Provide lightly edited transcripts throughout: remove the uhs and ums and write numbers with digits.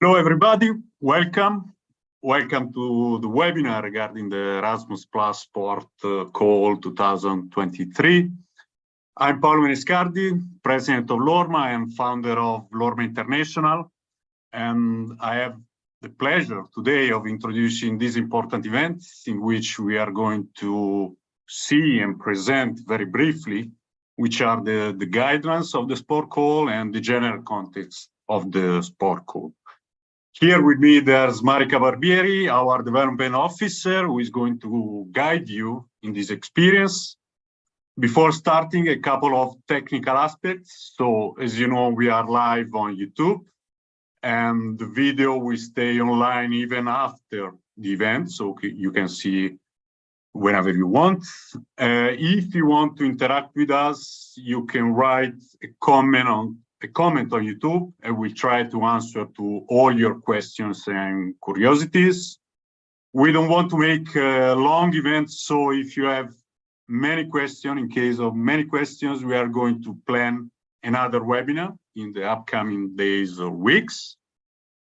Hello, everybody. Welcome. Welcome to the webinar regarding the Erasmus Plus SPORT Call 2023. I'm Paolo Meniscardi, president of Lorma and founder of Lorma International. And I have the pleasure today of introducing this important event in which we are going to see and present very briefly which are the guidelines of the sport call and the general context of the sport call. Here with me, there's Marica Barbieri, our development officer, who is going to guide you in this experience. Before starting, a couple of technical aspects. So, as you know, we are live on YouTube, and the video will stay online even after the event, so you can see whenever you want. If you want to interact with us, you can write a comment on YouTube, and we'll try to answer to all your questions and curiosities. We don't want to make a long event, so if you have many questions, in case of many questions, we are going to plan another webinar in the upcoming days or weeks.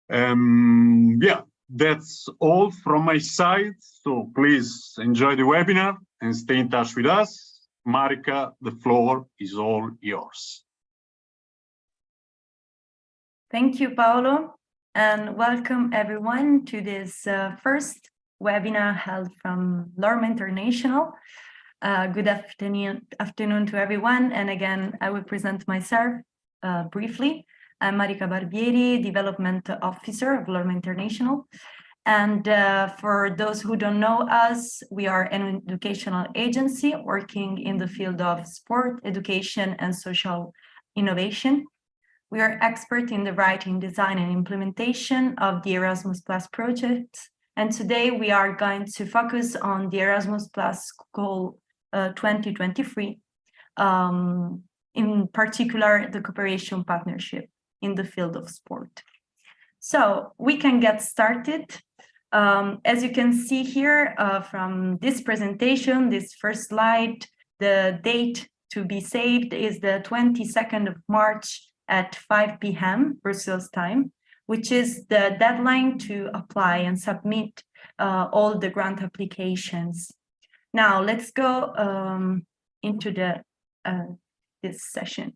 Yeah, that's all from my side. So please enjoy the webinar and stay in touch with us. Marica, the floor is all yours. Thank you, Paolo, and welcome everyone to this first webinar held from Lorma International. Good afternoon to everyone. And again, I will present myself briefly. I'm Marica Barbieri, Development Officer of Lorma International. And for those who don't know us, we are an educational agency working in the field of sport, education, and social innovation. We are experts in the writing, design, and implementation of the Erasmus Plus project. And today we are going to focus on the Erasmus Plus Call 2023, in particular, the cooperation partnership in the field of sport. So we can get started. As you can see here from this presentation, this first slide, the date to be saved is the 22nd of March at 5 p.m. Brussels time, which is the deadline to apply and submit all the grant applications. Now let's go into this session.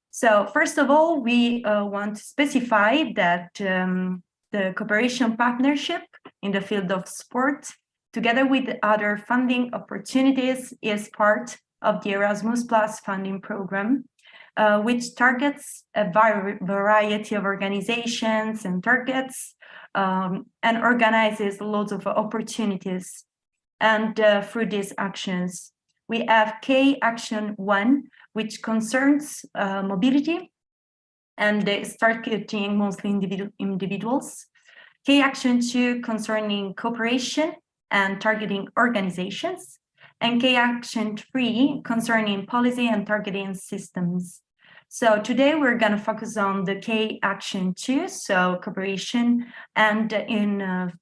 So first of all, we want to specify that the cooperation partnership in the field of sport, together with other funding opportunities, is part of the Erasmus Plus funding program, which targets a variety of organizations and targets and organizes loads of opportunities. And through these actions, we have K Action 1, which concerns mobility, and is targeting mostly individuals. K Action 2 concerning cooperation and targeting organizations. And K Action 3 concerning policy and targeting systems. So today we're going to focus on the K Action 2, so cooperation, and in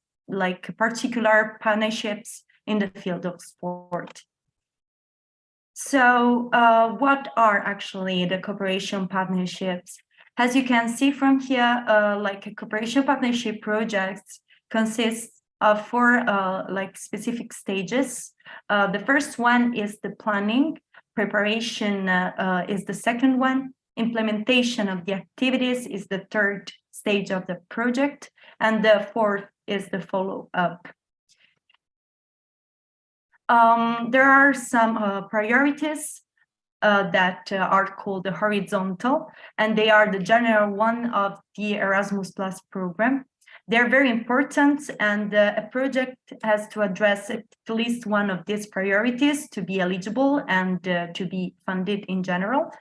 particular partnerships in the field of sport. So what are actually the cooperation partnerships? As you can see from here, a cooperation partnership projects consists of four specific stages. The first one is the planning, preparation is the second one, implementation of the activities is the third stage of the project, and the fourth is the follow-up. There are some priorities that are called the horizontal, and they are the general one of the Erasmus Plus program. They're very important, and a project has to address at least one of these priorities to be eligible and to be funded in general.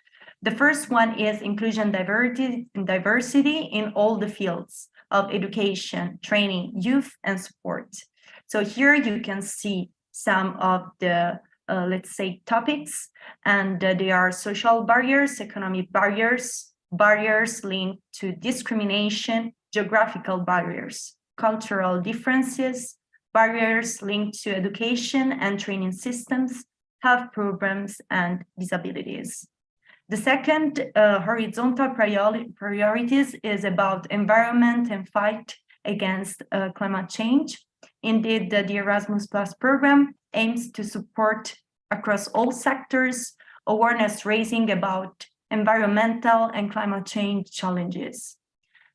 The first one is inclusion, diversity in all the fields of education, training, youth, and sport. So here you can see some of the, let's say, topics, and they are social barriers, economic barriers, barriers linked to discrimination, geographical barriers, cultural differences, barriers linked to education and training systems, health programs, and disabilities. The second horizontal priorities is about environment and fight against climate change. Indeed, the Erasmus Plus program aims to support across all sectors awareness raising about environmental and climate change challenges.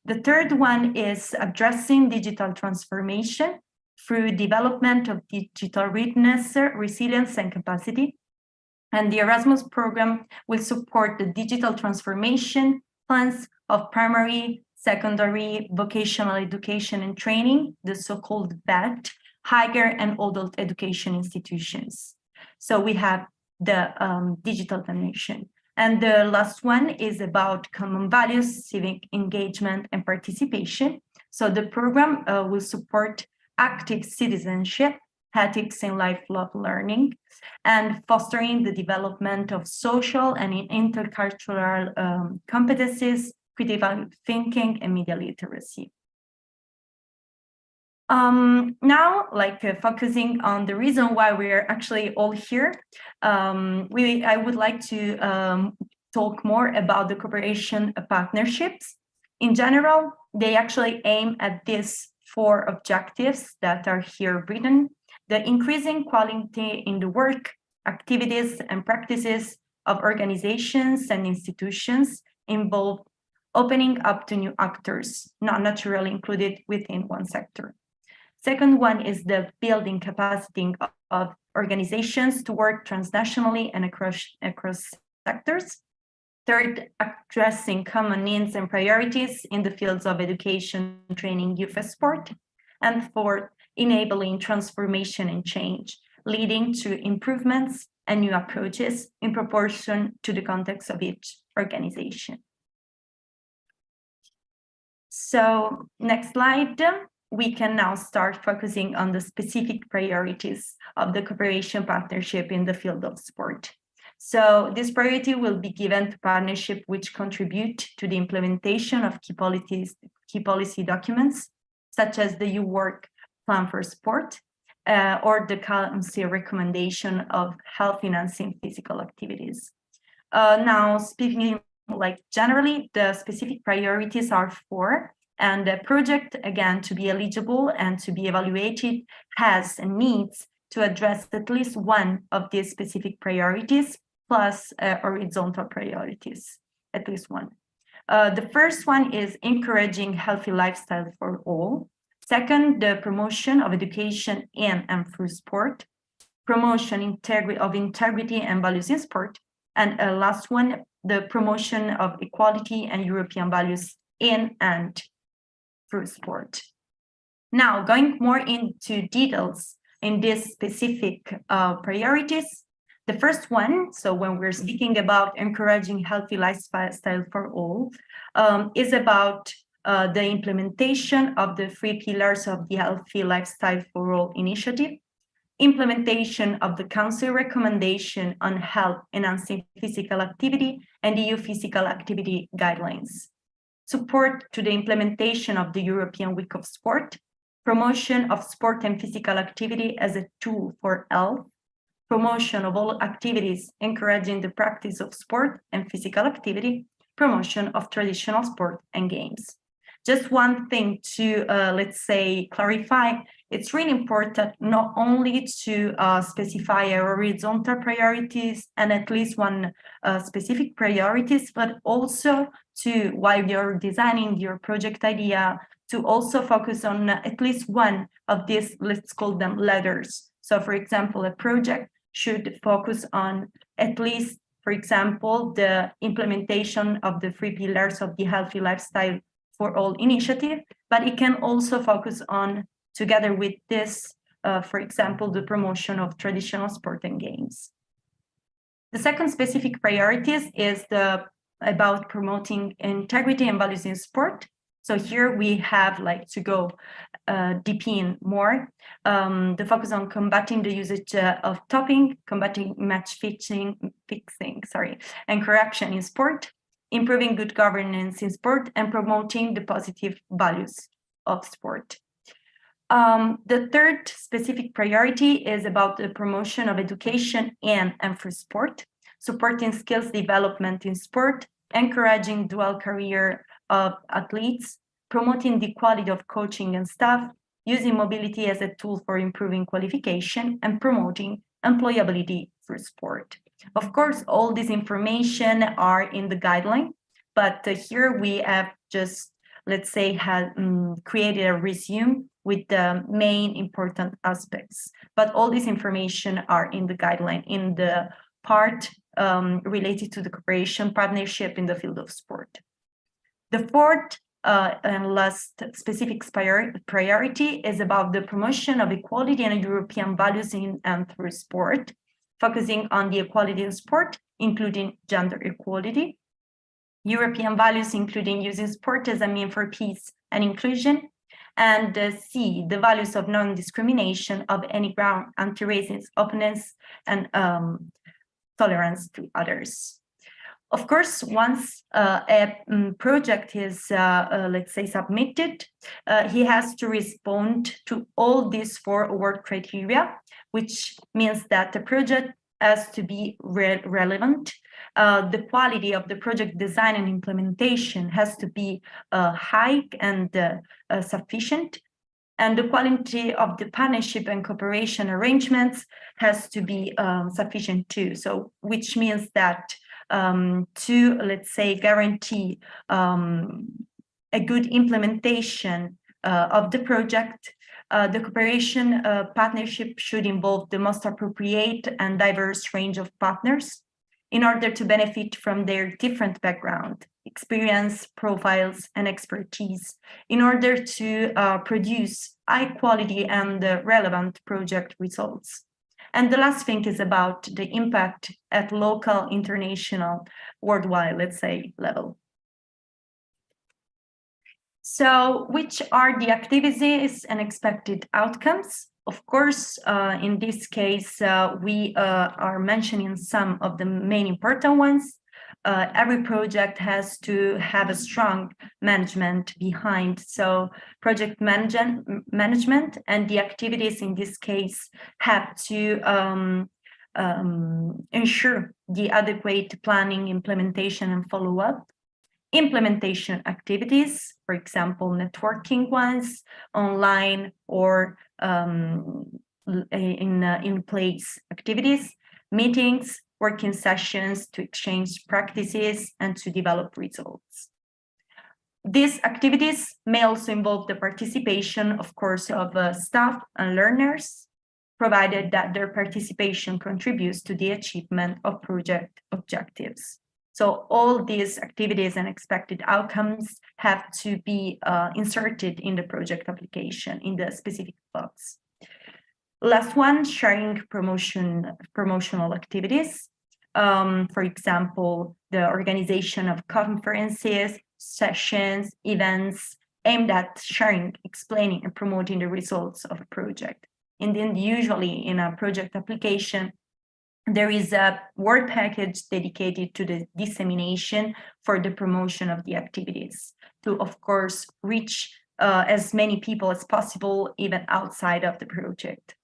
The third one is addressing digital transformation through development of digital readiness, resilience, and capacity. And the Erasmus program will support the digital transformation plans of primary, secondary, vocational education and training, the so-called VET, higher and adult education institutions. So we have the digital dimension. And the last one is about common values, civic engagement, and participation. So the program will support active citizenship, ethics, and lifelong learning, and fostering the development of social and intercultural competencies, critical thinking, and media literacy. Now, focusing on the reason why we're actually all here, I would like to talk more about the cooperation partnerships. In general, they actually aim at these 4 objectives that are here written: the increasing quality in the work, activities, and practices of organizations and institutions involved, opening up to new actors, not naturally included within one sector. Second one is the building capacity of organizations to work transnationally and across sectors. Third, addressing common needs and priorities in the fields of education, training, youth, and sport. And fourth, enabling transformation and change, leading to improvements and new approaches in proportion to the context of each organization. So next slide. We can now start focusing on the specific priorities of the cooperation partnership in the field of sport. So this priority will be given to partnership which contribute to the implementation of key policy documents, such as the EU Work Plan for Sport, or the Council recommendation of health financing physical activities. Now, speaking generally, the specific priorities are 4. And the project, again, to be eligible and to be evaluated, has and needs to address at least one of these specific priorities, plus horizontal priorities, at least one. The first one is encouraging healthy lifestyle for all. Second, the promotion of education in and through sport. Promotion of integrity and values in sport. And last one, the promotion of equality and European values in and through sport. Now, going more into details in these specific priorities, the first one, so when we're speaking about encouraging healthy lifestyle for all, is about the implementation of the 3 pillars of the Healthy Lifestyle for All initiative, implementation of the Council recommendation on health enhancing physical activity and EU physical activity guidelines, support to the implementation of the European Week of Sport, promotion of sport and physical activity as a tool for health, promotion of all activities encouraging the practice of sport and physical activity, promotion of traditional sport and games. Just one thing to, clarify, it's really important not only to specify horizontal priorities and at least one specific priorities, but also to, while you're designing your project idea, to also focus on at least one of these, let's call them letters. So for example, a project should focus on at least, for example, the implementation of the 3 pillars of the Healthy Lifestyle for All initiative, but it can also focus on, together with this, for example, the promotion of traditional sport and games. The second specific priorities is about promoting integrity and values in sport. So here we have to go deep in more. The focus on combating the usage of doping, combating match fixing, and corruption in sport, improving good governance in sport, and promoting the positive values of sport. The third specific priority is about the promotion of education in and through sport. supporting skills development in sport, encouraging dual career of athletes, promoting the quality of coaching and staff, using mobility as a tool for improving qualification, and promoting employability for sport. Of course, all this information are in the guideline, but here we have just, let's say, created a resume with the main important aspects. But all this information are in the guideline, in the part related to the cooperation partnership in the field of sport. The fourth and last specific priority is about the promotion of equality and European values in and through sport, focusing on the equality in sport, including gender equality, European values, including using sport as a means for peace and inclusion, and C, the values of non-discrimination of any ground, anti-racism, openness, and tolerance to others. Of course, once a project is, let's say, submitted, he has to respond to all these 4 award criteria, which means that the project has to be relevant. The quality of the project design and implementation has to be high and sufficient. And the quality of the partnership and cooperation arrangements has to be sufficient too. So, which means that to, let's say, guarantee a good implementation of the project, the cooperation partnership should involve the most appropriate and diverse range of partners in order to benefit from their different background, experience, profiles, and expertise, in order to produce high quality and relevant project results. And the last thing is about the impact at local, international, worldwide, let's say, level. So, which are the activities and expected outcomes? Of course, in this case, we are mentioning some of the main important ones. Every project has to have a strong management behind. So project management and the activities in this case have to ensure the adequate planning, implementation, and follow-up. Implementation activities, for example, networking ones, online or in place activities, meetings, working sessions to exchange practices and to develop results. These activities may also involve the participation, of course, of staff and learners, provided that their participation contributes to the achievement of project objectives. So all these activities and expected outcomes have to be inserted in the project application in the specific box. Last one, sharing promotional activities. For example, the organization of conferences, sessions, events aimed at sharing, explaining, and promoting the results of a project. And then usually in a project application, there is a work package dedicated to the dissemination for the promotion of the activities to, of course, reach as many people as possible, even outside of the project.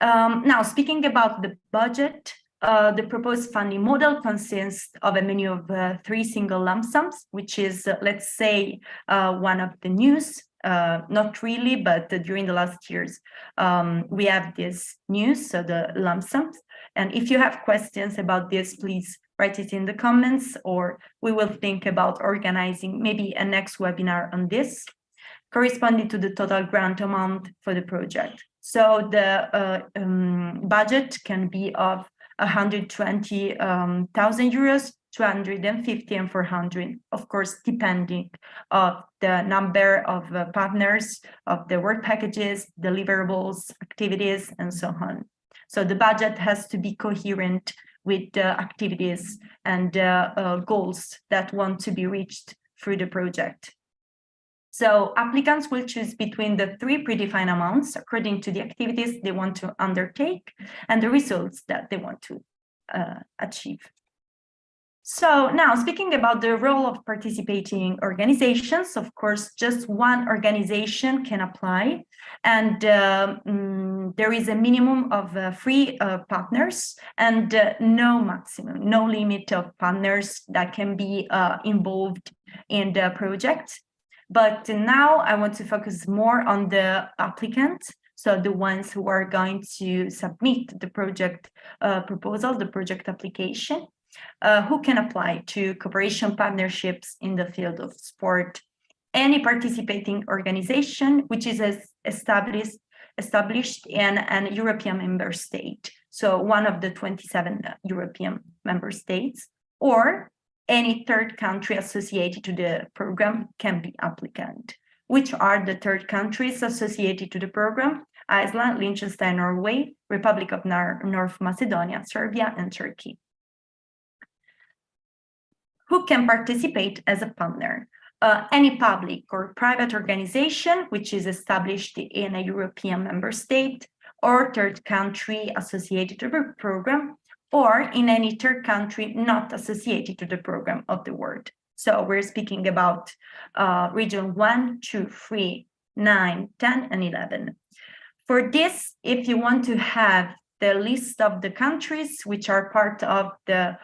Now, speaking about the budget, the proposed funding model consists of a menu of 3 single lump sums, which is, let's say, one of the news. Not really, but during the last years, we have this news, so the lump sums. And if you have questions about this, please write it in the comments, or we will think about organizing maybe a next webinar on this, corresponding to the total grant amount for the project. So the budget can be of 120,000 euros, 250 and 400, of course, depending on the number of partners, of the work packages, deliverables, activities, and so on. So the budget has to be coherent with the activities and goals that want to be reached through the project. So applicants will choose between the 3 predefined amounts according to the activities they want to undertake and the results that they want to achieve. So now, speaking about the role of participating organizations, of course, just one organization can apply, and there is a minimum of 3 partners and no maximum, no limit of partners that can be involved in the project. But now I want to focus more on the applicants, so the ones who are going to submit the project proposal, the project application. Who can apply to cooperation partnerships in the field of sport? Any participating organization which is established in an European member state, so one of the 27 European member states, or any third country associated to the program can be applicant. Which are the third countries associated to the program? Iceland, Liechtenstein, Norway, Republic of North Macedonia, Serbia, and Turkey. Who can participate as a partner? Any public or private organization which is established in a European member state or third country associated to the program, or in any third country not associated to the program of the world. So we're speaking about region 1, 2, 3, 9, 10, and 11. For this, if you want to have the list of the countries which are part of the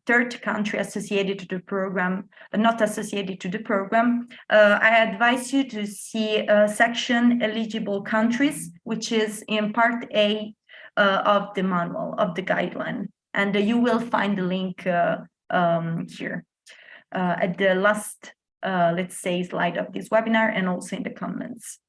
third country associated to the program, not associated to the program, I advise you to see section eligible countries, which is in part A of the manual, of the guideline. And you will find the link here at the last, let's say, slide of this webinar, and also in the comments.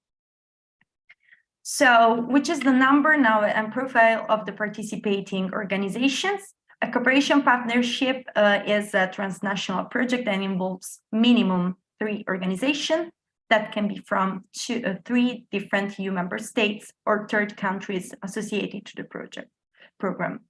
So, which is the number now and profile of the participating organizations? A cooperation partnership is a transnational project and involves minimum 3 organizations that can be from 3 different EU member states or third countries associated to the program.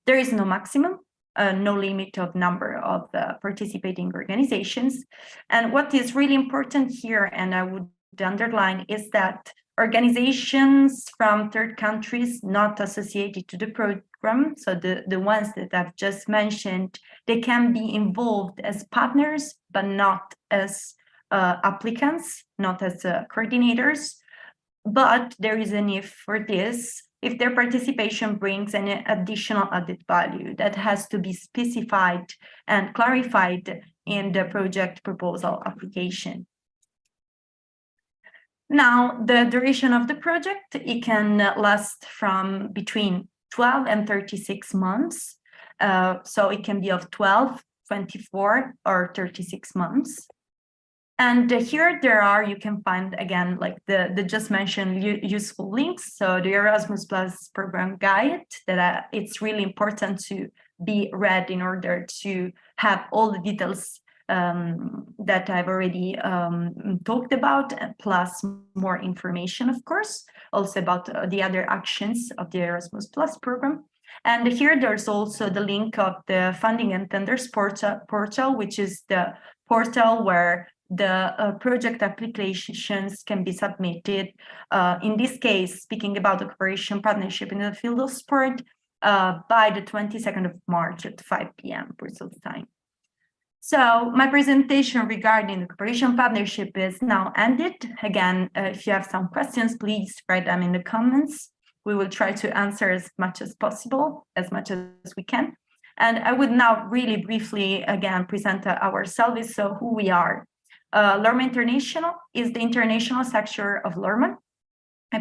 There is no maximum, no limit of number of participating organizations. And what is really important here, and I would underline, is that organizations from third countries not associated to the program, so the ones that I've just mentioned, they can be involved as partners, but not as applicants, not as coordinators. But there is an if for this, if their participation brings an additional added value that has to be specified and clarified in the project proposal application. Now, the duration of the project, it can last from between 12 and 36 months. So it can be of 12, 24, or 36 months. And here there are, you can find again, like the just mentioned useful links. So the Erasmus Plus program guide, that it's really important to be read in order to have all the details that I've already talked about, plus more information, of course, also about the other actions of the Erasmus Plus program. And here there's also the link of the Funding and Tenders portal, which is the portal where the project applications can be submitted. In this case, speaking about the cooperation partnership in the field of sport, by the 22nd of March at 5 p.m. Brussels time. So my presentation regarding the cooperation partnership is now ended. Again, if you have some questions, please write them in the comments. We will try to answer as much as possible, as much as we can. And I would now really briefly, again, present ourselves, so who we are. Lerma International is the international sector of Lerma, a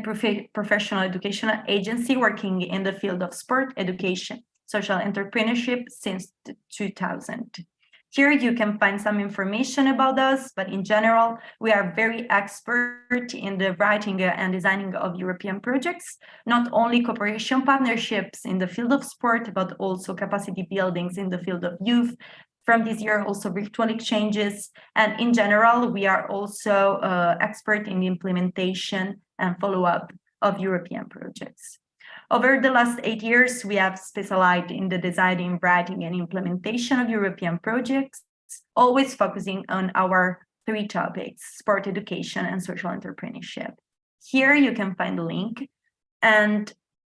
professional educational agency working in the field of sport, education, social entrepreneurship since 2000. Here you can find some information about us, but in general, we are very expert in the writing and designing of European projects, not only cooperation partnerships in the field of sport, but also capacity buildings in the field of youth. From this year, also virtual exchanges. And in general, we are also expert in the implementation and follow-up of European projects. Over the last 8 years, we have specialized in the designing, writing, and implementation of European projects, always focusing on our 3 topics: sport education and social entrepreneurship. Here you can find the link. And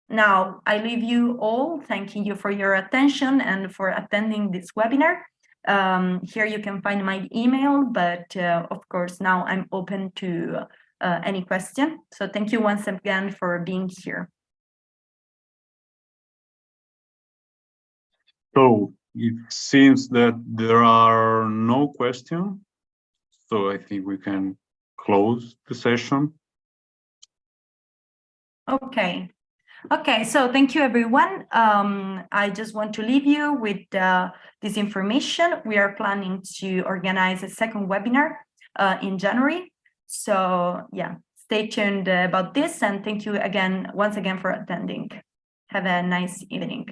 Now, I leave you all, thanking you for your attention and for attending this webinar. Here you can find my email, but of course, now I'm open to any question. So thank you once again for being here. So it seems that there are no questions. So I think we can close the session. Okay. Okay, so thank you, everyone. I just want to leave you with this information. We are planning to organize a second webinar in January. So yeah, stay tuned about this, and thank you again, once again, for attending. Have a nice evening.